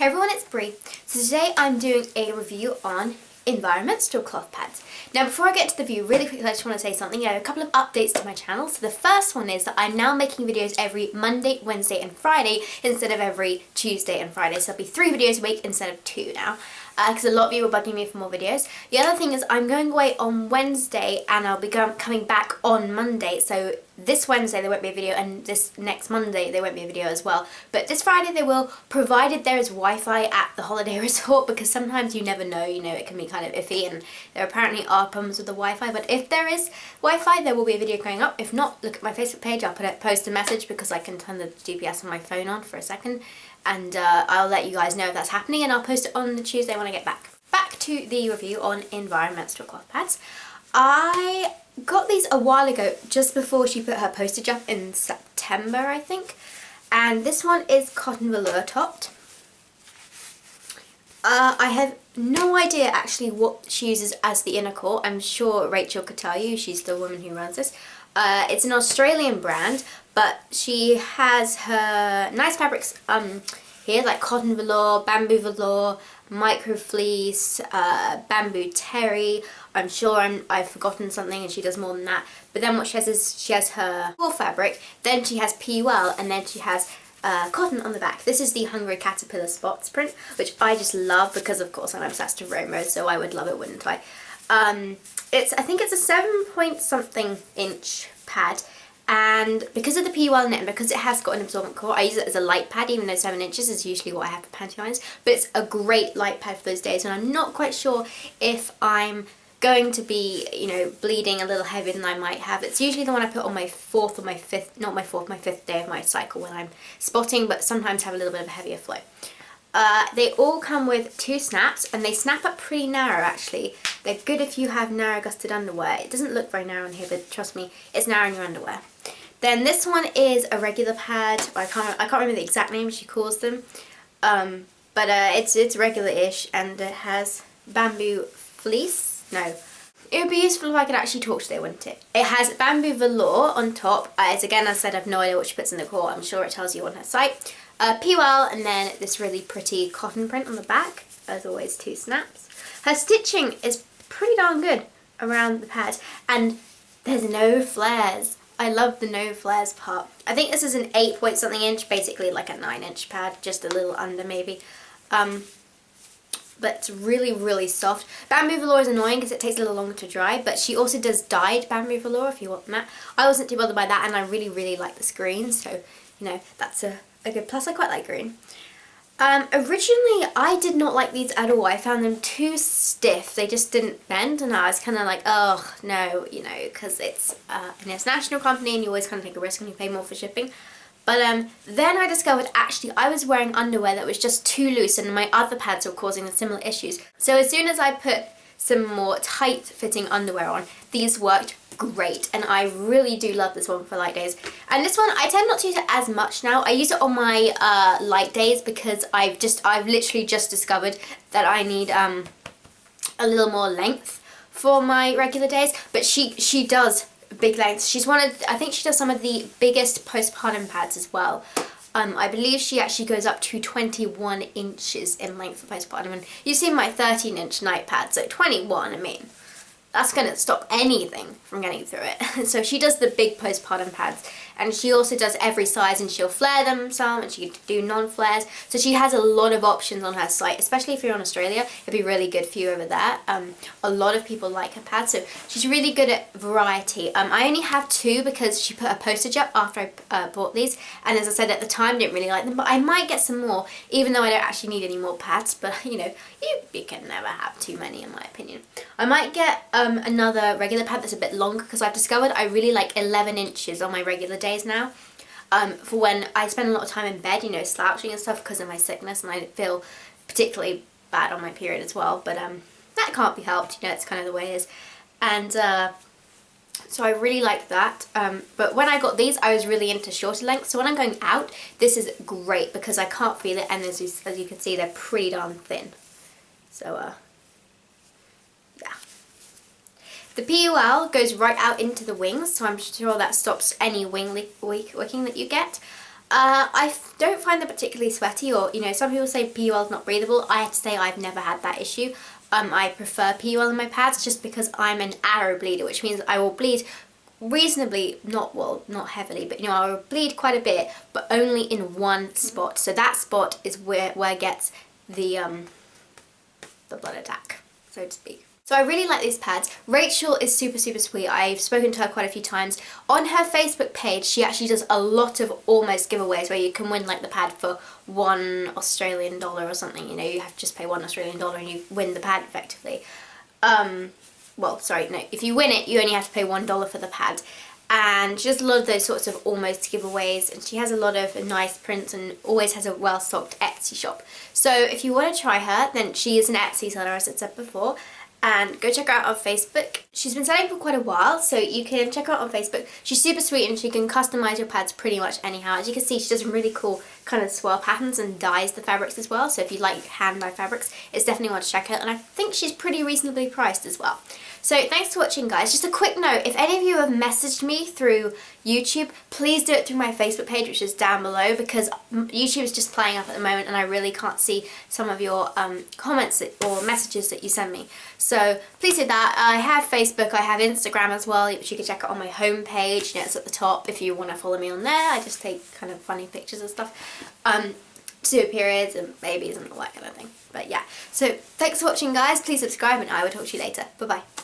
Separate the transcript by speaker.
Speaker 1: Hey everyone, it's Bree. So today I'm doing a review on Environmentrual cloth pads. Now before I get into the review, really quickly I just want to say something. A couple of updates to my channel. So the first one is that I'm now making videos every Monday, Wednesday and Friday instead of every Tuesday and Friday. So there'll be 3 videos a week instead of 2 now. Because a lot of you were bugging me for more videos. The other thing is I'm going away on Wednesday and I'll be coming back on Monday. So this Wednesday there won't be a video and this next Monday there won't be a video as well. But this Friday they will, provided there is Wi-Fi at the holiday resort, because sometimes you never know, it can be kind of iffy and there apparently are problems with the Wi-Fi. But if there is Wi-Fi there will be a video going up. If not, look at my Facebook page, I'll post a message because I can turn the GPS on my phone on for a second. And I'll let you guys know if that's happening, and I'll post it on the Tuesday when I get back. Back to the review on Environmentrual cloth pads. I got these a while ago, just before she put her postage up in September, I think. And this one is cotton velour topped. I have no idea actually what she uses as the inner core. I'm sure Rachel could tell you, she's the woman who runs this. It's an Australian brand, but she has her nice fabrics here, like cotton velour, bamboo velour, micro fleece, bamboo terry. I'm sure I've forgotten something and she does more than that. But then what she has is she has her core fabric, then she has PUL, and then she has cotton on the back. This is the Hungry Caterpillar Spots print, which I just love because of course I'm obsessed with rainbow, so I would love it, wouldn't I? I think it's a 7 point something inch pad, and because of the PUL in it and because it has got an absorbent core, I use it as a light pad, even though 7 inches is usually what I have for panty liners. But it's a great light pad for those days when I'm not quite sure if I'm going to be, bleeding a little heavier than I might have. It's usually the one I put on my fourth or my fifth, not my fourth, my fifth day of my cycle when I'm spotting, but sometimes have a little bit of a heavier flow. They all come with 2 snaps, and they snap up pretty narrow actually. They're good if you have narrow gusset underwear. It doesn't look very narrow in here, but trust me, it's narrow in your underwear. Then this one is a regular pad. I can't remember the exact name she calls them, but it's regular-ish, and it has bamboo fleece. No, it would be useful if I could actually talk today, wouldn't it? It has bamboo velour on top. As I said, I have no idea what she puts in the core. I'm sure it tells you on her site. PUL, and then this really pretty cotton print on the back. As always, 2 snaps. Her stitching is pretty darn good around the pad, and there's no flares. I love the no flares part. I think this is an 8 point something inch, basically like a 9 inch pad, just a little under maybe. But it's really, really soft. Bamboo velour is annoying because it takes a little longer to dry, but she also does dyed bamboo velour if you want that. I wasn't too bothered by that, and I really, really like this green, so, that's a good plus. I quite like green. Originally, I did not like these at all. I found them too stiff. They just didn't bend, and I was kind of like, oh, no, because it's an international company and you always kind of take a risk and you pay more for shipping. But then I discovered actually I was wearing underwear that was just too loose, and my other pads were causing similar issues. So as soon as I put some more tight-fitting underwear on, these worked great, and I really do love this one for light days. And this one I tend not to use it as much now. I use it on my light days because I've literally just discovered that I need a little more length for my regular days. But she does big lengths. I think she does some of the biggest postpartum pads as well. I believe she actually goes up to 21 inches in length for postpartum, and you've seen my 13-inch night pad, so 21, I mean, that's going to stop anything from getting through it. So she does the big postpartum pads, and she also does every size, and she'll flare them some, and she can do non-flares. So she has a lot of options on her site, especially if you're in Australia. It'd be really good for you over there. A lot of people like her pads, so she's really good at variety. I only have 2 because she put a postage up after I bought these, and as I said at the time, didn't really like them, but I might get some more, even though I don't actually need any more pads. But you can never have too many, in my opinion. I might get another regular pad that's a bit longer, because I've discovered I really like 11 inches on my regular days now, for when I spend a lot of time in bed, slouching and stuff because of my sickness, and I feel particularly bad on my period as well, but that can't be helped, it's kind of the way it is. And so I really like that, but when I got these I was really into shorter lengths, so when I'm going out this is great because I can't feel it, and as you can see they're pretty darn thin. So yeah. The PUL goes right out into the wings, so I'm sure that stops any wing wicking that you get. Don't find them particularly sweaty, or, you know, some people say pea oil is not breathable. I have to say I've never had that issue. I prefer pea oil in my pads just because I'm an arrow bleeder, which means I will bleed reasonably, not heavily, but, you know, I will bleed quite a bit, but only in one spot. So that spot is where it gets the blood attack, so to speak. So I really like these pads. Rachel is super, super sweet. I've spoken to her quite a few times. On her Facebook page, she actually does a lot of almost giveaways where you can win like the pad for $1 Australian or something. You know, you have to just pay $1 Australian and you win the pad effectively. Well, sorry, no. If you win it, you only have to pay $1 for the pad. And she does a lot of those sorts of almost giveaways, and she has a lot of nice prints and always has a well-stocked Etsy shop. So if you want to try her, then she is an Etsy seller, as I said before. And go check her out on Facebook. She's been selling for quite a while, so you can check her out on Facebook. She's super sweet and she can customise your pads pretty much anyhow. As you can see, she does some really cool kind of swirl patterns and dyes the fabrics as well. So if you like hand-dyed fabrics, it's definitely one to check out. And I think she's pretty reasonably priced as well. So thanks for watching, guys. Just a quick note, if any of you have messaged me through YouTube, please do it through my Facebook page, which is down below, because YouTube is just playing up at the moment and I really can't see some of your comments or messages that you send me. So please do that. I have Facebook, I have Instagram as well, which you can check out on my homepage. You know, it's at the top if you want to follow me on there. I just take kind of funny pictures and stuff. To do periods and babies and all that kind of thing. But yeah, so thanks for watching, guys. Please subscribe and I will talk to you later. Bye bye.